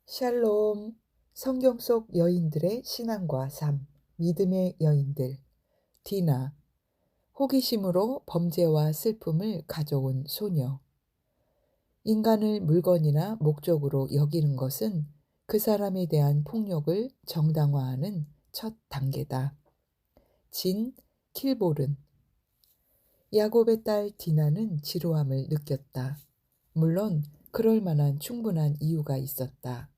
샬롬. 성경 속 여인들의 신앙과 삶, 믿음의 여인들. 디나. 호기심으로 범죄와 슬픔을 가져온 소녀. 인간을 물건이나 목적으로 여기는 것은 그 사람에 대한 폭력을 정당화하는 첫 단계다. 진 킬보른. 야곱의 딸 디나는 지루함을 느꼈다. 물론 그럴 만한 충분한 이유가 있었다.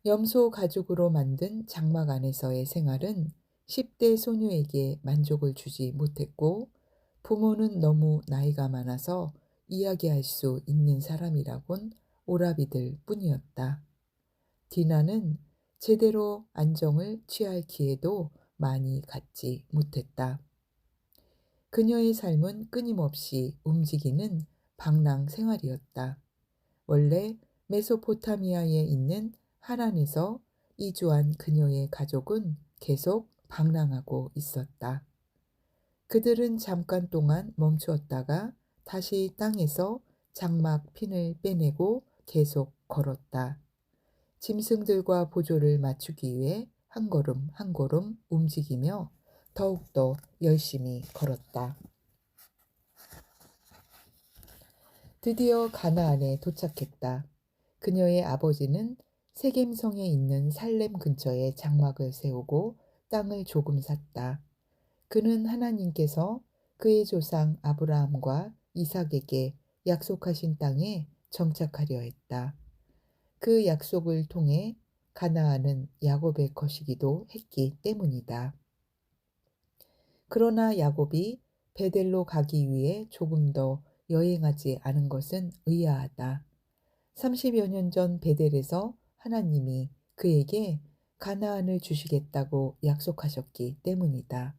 염소 가죽으로 만든 장막 안에서의 생활은 10대 소녀에게 만족을 주지 못했고, 부모는 너무 나이가 많아서 이야기할 수 있는 사람이라곤 오라비들 뿐이었다. 디나는 제대로 안정을 취할 기회도 많이 갖지 못했다. 그녀의 삶은 끊임없이 움직이는 방랑 생활이었다. 원래 메소포타미아에 있는 하란에서 이주한 그녀의 가족은 계속 방랑하고 있었다. 그들은 잠깐 동안 멈추었다가 다시 땅에서 장막 핀을 빼내고 계속 걸었다. 짐승들과 보조를 맞추기 위해 한 걸음 한 걸음 움직이며 더욱더 열심히 걸었다. 드디어 가나안에 도착했다. 그녀의 아버지는 세겜성에 있는 살렘 근처에 장막을 세우고 땅을 조금 샀다. 그는 하나님께서 그의 조상 아브라함과 이삭에게 약속하신 땅에 정착하려 했다. 그 약속을 통해 가나안은 야곱의 것이기도 했기 때문이다. 그러나 야곱이 베델로 가기 위해 조금 더 여행하지 않은 것은 의아하다. 30여 년 전 베델에서 하나님이 그에게 가나안을 주시겠다고 약속하셨기 때문이다.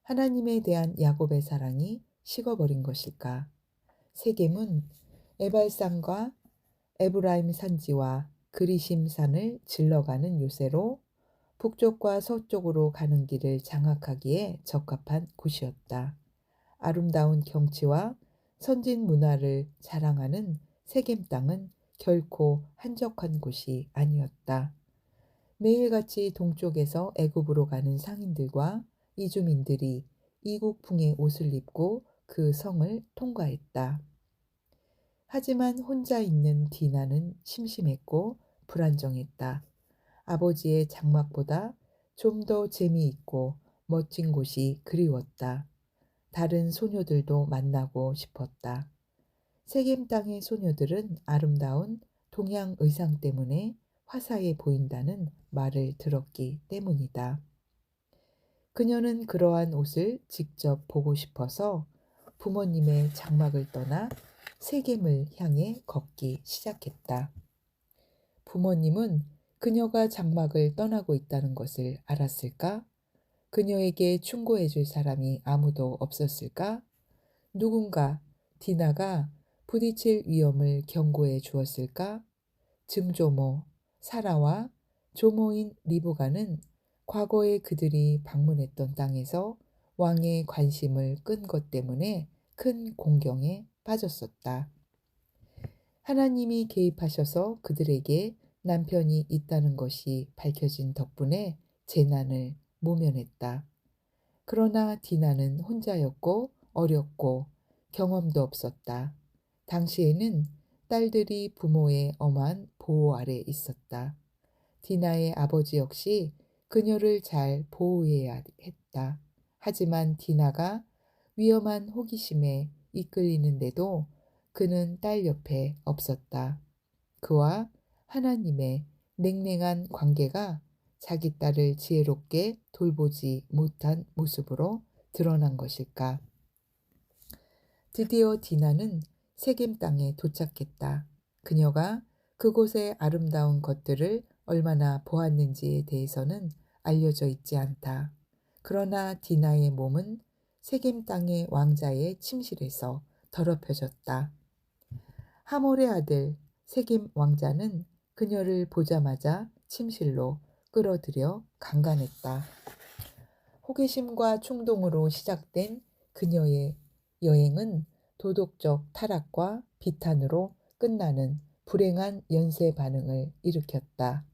하나님에 대한 야곱의 사랑이 식어버린 것일까? 세겜은 에발산과 에브라임 산지와 그리심 산을 질러가는 요새로 북쪽과 서쪽으로 가는 길을 장악하기에 적합한 곳이었다. 아름다운 경치와 선진 문화를 자랑하는 세겜 땅은 결코 한적한 곳이 아니었다. 매일같이 동쪽에서 애굽으로 가는 상인들과 이주민들이 이국풍의 옷을 입고 그 성을 통과했다. 하지만 혼자 있는 디나는 심심했고 불안정했다. 아버지의 장막보다 좀 더 재미있고 멋진 곳이 그리웠다. 다른 소녀들도 만나고 싶었다. 세겜 땅의 소녀들은 아름다운 동양 의상 때문에 화사해 보인다는 말을 들었기 때문이다. 그녀는 그러한 옷을 직접 보고 싶어서 부모님의 장막을 떠나 세겜을 향해 걷기 시작했다. 부모님은 그녀가 장막을 떠나고 있다는 것을 알았을까? 그녀에게 충고해 줄 사람이 아무도 없었을까? 누군가 디나가 부딪힐 위험을 경고해 주었을까? 증조모 사라와 조모인 리브가는 과거에 그들이 방문했던 땅에서 왕의 관심을 끈 것 때문에 큰 공경에 빠졌었다. 하나님이 개입하셔서 그들에게 남편이 있다는 것이 밝혀진 덕분에 재난을 모면했다. 그러나 디나는 혼자였고 어렸고 경험도 없었다. 당시에는 딸들이 부모의 엄한 보호 아래 있었다. 디나의 아버지 역시 그녀를 잘 보호해야 했다. 하지만 디나가 위험한 호기심에 이끌리는데도 그는 딸 옆에 없었다. 그와 하나님의 냉랭한 관계가 자기 딸을 지혜롭게 돌보지 못한 모습으로 드러난 것일까? 드디어 디나는 세겜 땅에 도착했다. 그녀가 그곳의 아름다운 것들을 얼마나 보았는지에 대해서는 알려져 있지 않다. 그러나 디나의 몸은 세겜 땅의 왕자의 침실에서 더럽혀졌다. 하몰의 아들 세겜 왕자는 그녀를 보자마자 침실로 끌어들여 강간했다. 호기심과 충동으로 시작된 그녀의 여행은 도덕적 타락과 비탄으로 끝나는 불행한 연쇄 반응을 일으켰다.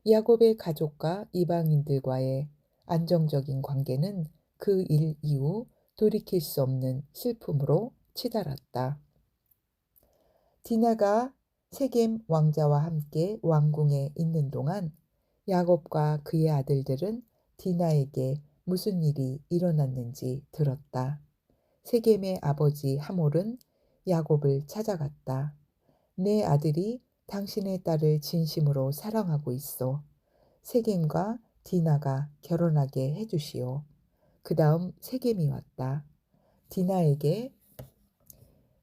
야곱의 가족과 이방인들과의 안정적인 관계는 그 일 이후 돌이킬 수 없는 슬픔으로 치달았다. 디나가 세겜 왕자와 함께 왕궁에 있는 동안 야곱과 그의 아들들은 디나에게 무슨 일이 일어났는지 들었다. 세겜의 아버지 하몰은 야곱을 찾아갔다. 내 아들이 당신의 딸을 진심으로 사랑하고 있어. 세겜과 디나가 결혼하게 해주시오. 그 다음 세겜이 왔다. 디나에게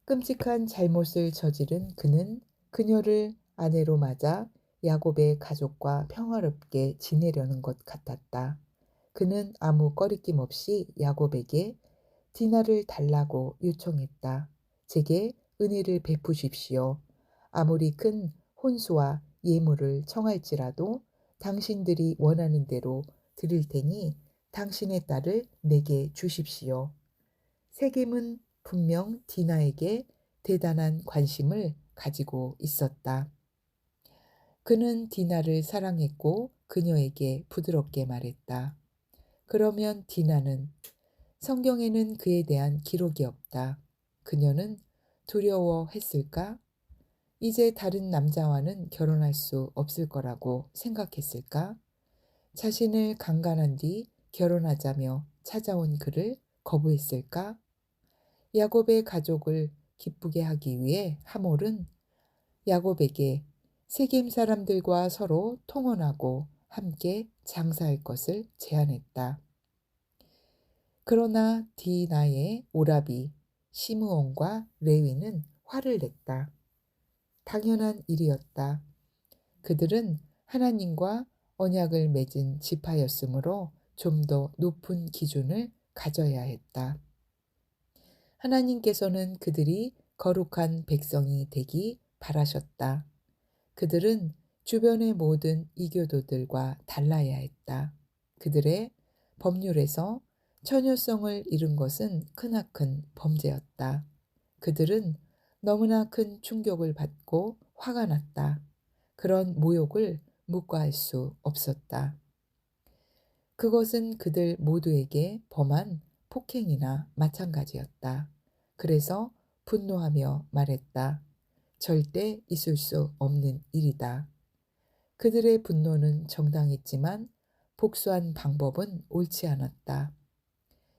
끔찍한 잘못을 저지른 그는 그녀를 아내로 맞아 야곱의 가족과 평화롭게 지내려는 것 같았다. 그는 아무 꺼리낌 없이 야곱에게 디나를 달라고 요청했다. 제게 은혜를 베푸십시오. 아무리 큰 혼수와 예물을 청할지라도 당신들이 원하는 대로 드릴 테니 당신의 딸을 내게 주십시오. 세겜은 분명 디나에게 대단한 관심을 가지고 있었다. 그는 디나를 사랑했고 그녀에게 부드럽게 말했다. 그러면 디나는 성경에는 그에 대한 기록이 없다. 그녀는 두려워했을까? 이제 다른 남자와는 결혼할 수 없을 거라고 생각했을까? 자신을 강간한 뒤 결혼하자며 찾아온 그를 거부했을까? 야곱의 가족을 기쁘게 하기 위해 하몰은 야곱에게 세겜 사람들과 서로 통혼하고 함께 장사할 것을 제안했다. 그러나 디나의 오라비 시므온과 레위는 화를 냈다. 당연한 일이었다. 그들은 하나님과 언약을 맺은 지파였으므로 좀 더 높은 기준을 가져야 했다. 하나님께서는 그들이 거룩한 백성이 되기 바라셨다. 그들은 주변의 모든 이교도들과 달라야 했다. 그들의 법률에서 처녀성을 잃은 것은 크나큰 범죄였다. 그들은 너무나 큰 충격을 받고 화가 났다. 그런 모욕을 묵과할 수 없었다. 그것은 그들 모두에게 범한 폭행이나 마찬가지였다. 그래서 분노하며 말했다. 절대 있을 수 없는 일이다. 그들의 분노는 정당했지만 복수한 방법은 옳지 않았다.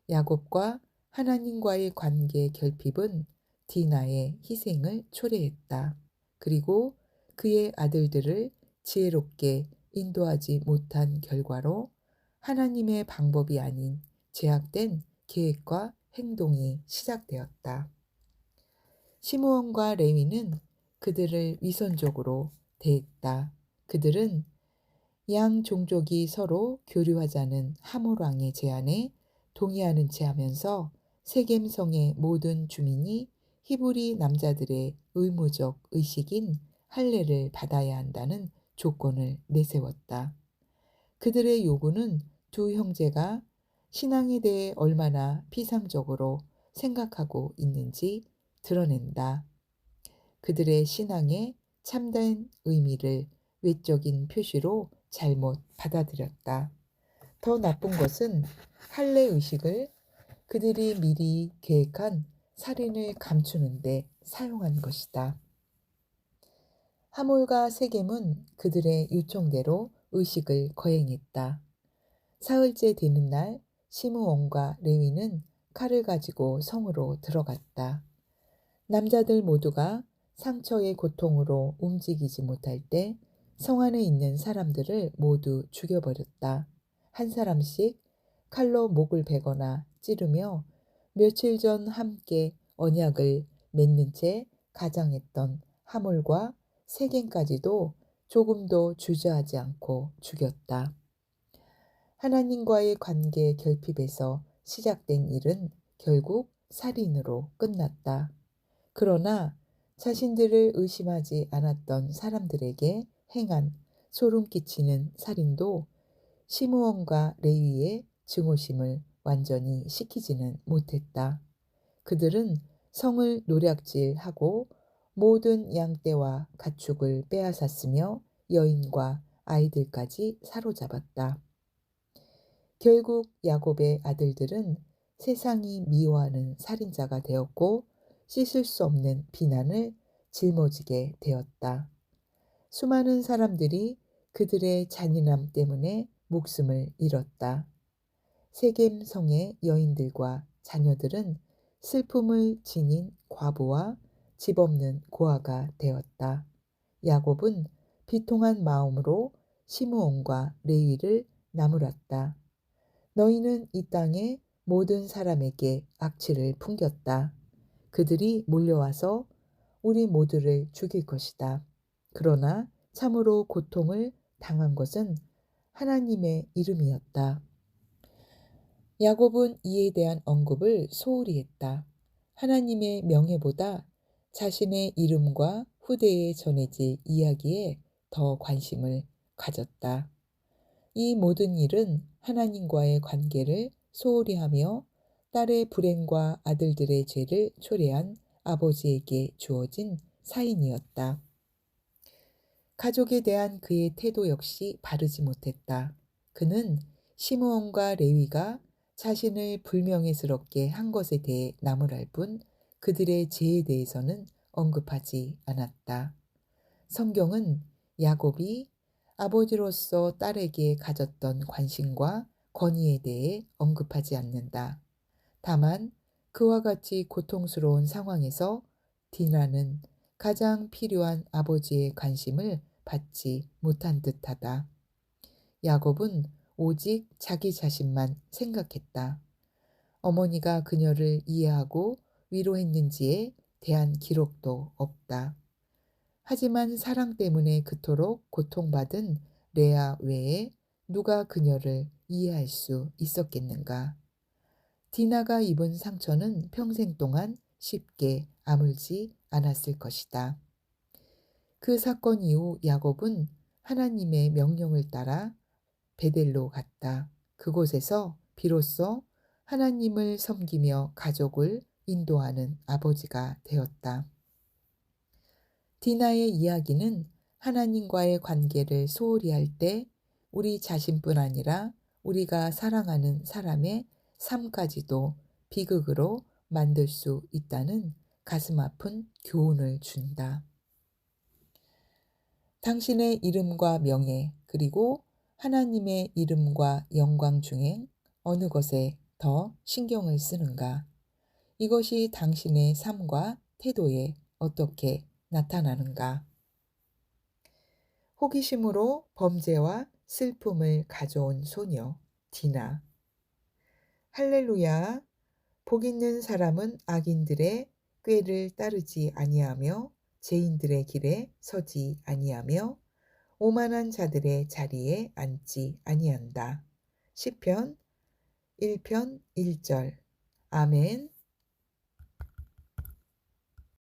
야곱과 하나님과의 관계 결핍은 디나의 희생을 초래했다. 그리고 그의 아들들을 지혜롭게 인도하지 못한 결과로 하나님의 방법이 아닌 제약된 계획과 행동이 시작되었다. 시므온과 레위는 그들을 위선적으로 대했다. 그들은 양 종족이 서로 교류하자는 하몰 왕의 제안에 동의하는 채 하면서 세겜성의 모든 주민이 히브리 남자들의 의무적 의식인 할례를 받아야 한다는 조건을 내세웠다. 그들의 요구는 두 형제가 신앙에 대해 얼마나 피상적으로 생각하고 있는지 드러낸다. 그들의 신앙의 참된 의미를 외적인 표시로 잘못 받아들였다. 더 나쁜 것은 할례 의식을 그들이 미리 계획한 살인을 감추는데 사용한 것이다. 하몰과 세겜은 그들의 요청대로 의식을 거행했다. 사흘째 되는 날 시므온과 레위는 칼을 가지고 성으로 들어갔다. 남자들 모두가 상처의 고통으로 움직이지 못할 때 성 안에 있는 사람들을 모두 죽여버렸다. 한 사람씩 칼로 목을 베거나 찌르며 며칠 전 함께 언약을 맺는 채 가장했던 하몰과 세겜까지도 조금도 주저하지 않고 죽였다. 하나님과의 관계 결핍에서 시작된 일은 결국 살인으로 끝났다. 그러나 자신들을 의심하지 않았던 사람들에게 행한 소름 끼치는 살인도 시므온과 레위의 증오심을 완전히 식히지는 못했다. 그들은 성을 노략질하고 모든 양떼와 가축을 빼앗았으며 여인과 아이들까지 사로잡았다. 결국 야곱의 아들들은 세상이 미워하는 살인자가 되었고 씻을 수 없는 비난을 짊어지게 되었다. 수많은 사람들이 그들의 잔인함 때문에 목숨을 잃었다. 세겜 성의 여인들과 자녀들은 슬픔을 지닌 과부와 집 없는 고아가 되었다. 야곱은 비통한 마음으로 시므온과 레위를 나무랐다. 너희는 이 땅의 모든 사람에게 악취를 풍겼다. 그들이 몰려와서 우리 모두를 죽일 것이다. 그러나 참으로 고통을 당한 것은 하나님의 이름이었다. 야곱은 이에 대한 언급을 소홀히 했다. 하나님의 명예보다 자신의 이름과 후대에 전해질 이야기에 더 관심을 가졌다. 이 모든 일은 하나님과의 관계를 소홀히 하며 딸의 불행과 아들들의 죄를 초래한 아버지에게 주어진 사인이었다. 가족에 대한 그의 태도 역시 바르지 못했다. 그는 시므온과 레위가 자신을 불명예스럽게 한 것에 대해 나무랄 뿐 그들의 죄에 대해서는 언급하지 않았다. 성경은 야곱이 아버지로서 딸에게 가졌던 관심과 권위에 대해 언급하지 않는다. 다만 그와 같이 고통스러운 상황에서 디나는 가장 필요한 아버지의 관심을 받지 못한 듯하다. 야곱은 오직 자기 자신만 생각했다. 어머니가 그녀를 이해하고 위로했는지에 대한 기록도 없다. 하지만 사랑 때문에 그토록 고통받은 레아 외에 누가 그녀를 이해할 수 있었겠는가? 디나가 입은 상처는 평생 동안 쉽게 아물지 않았을 것이다. 그 사건 이후 야곱은 하나님의 명령을 따라 베델로 갔다. 그곳에서 비로소 하나님을 섬기며 가족을 인도하는 아버지가 되었다. 디나의 이야기는 하나님과의 관계를 소홀히 할 때 우리 자신뿐 아니라 우리가 사랑하는 사람의 삶까지도 비극으로 만들 수 있다는 가슴 아픈 교훈을 준다. 당신의 이름과 명예 그리고 하나님의 이름과 영광 중에 어느 것에 더 신경을 쓰는가? 이것이 당신의 삶과 태도에 어떻게 나타나는가? 호기심으로 범죄와 슬픔을 가져온 소녀 디나. 할렐루야. 복 있는 사람은 악인들의 꾀를 따르지 아니하며 죄인들의 길에 서지 아니하며 오만한 자들의 자리에 앉지 아니한다. 시편 1편 1절. 아멘.